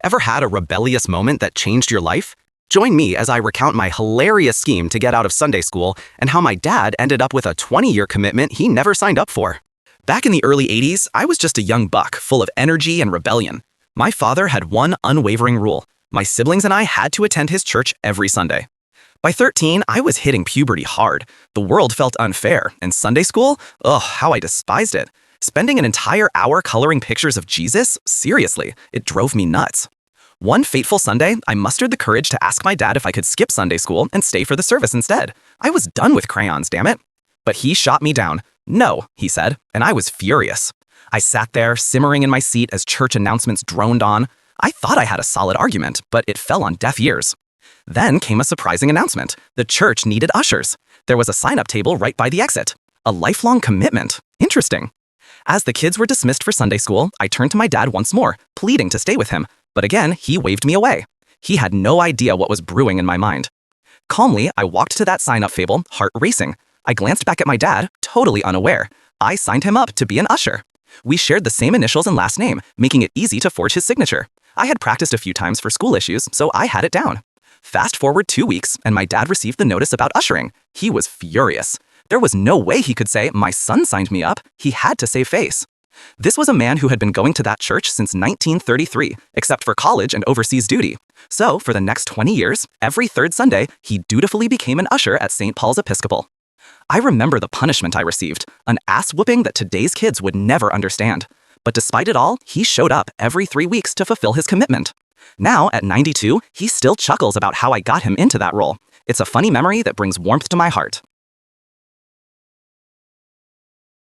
Ever had a rebellious moment that changed your life? Join me as I recount my hilarious scheme to get out of Sunday school and how my dad ended up with a 20-year commitment he never signed up for. Back in the early 80s, I was just a young buck full of energy and rebellion. My father had one unwavering rule. My siblings and I had to attend his church every Sunday. By 13, I was hitting puberty hard. The world felt unfair, and Sunday school? Ugh, how I despised it. Spending an entire hour coloring pictures of Jesus? Seriously, it drove me nuts. One fateful Sunday, I mustered the courage to ask my dad if I could skip Sunday school and stay for the service instead. I was done with crayons, damn it. But he shot me down. No, he said, and I was furious. I sat there, simmering in my seat as church announcements droned on. I thought I had a solid argument, but it fell on deaf ears. Then came a surprising announcement. The church needed ushers. There was a sign-up table right by the exit. A lifelong commitment. Interesting. As the kids were dismissed for Sunday school, I turned to my dad once more, pleading to stay with him. But again, he waved me away. He had no idea what was brewing in my mind. Calmly, I walked to that sign-up table, heart racing. I glanced back at my dad, totally unaware. I signed him up to be an usher. We shared the same initials and last name, making it easy to forge his signature. I had practiced a few times for school issues, so I had it down. Fast forward 2 weeks, and my dad received the notice about ushering. He was furious. There was no way he could say, "My son signed me up." He had to save face. This was a man who had been going to that church since 1933, except for college and overseas duty. So, for the next 20 years, every third Sunday, he dutifully became an usher at St. Paul's Episcopal. I remember the punishment I received, an ass-whooping that today's kids would never understand. But despite it all, he showed up every 3 weeks to fulfill his commitment. Now, at 92, he still chuckles about how I got him into that role. It's a funny memory that brings warmth to my heart.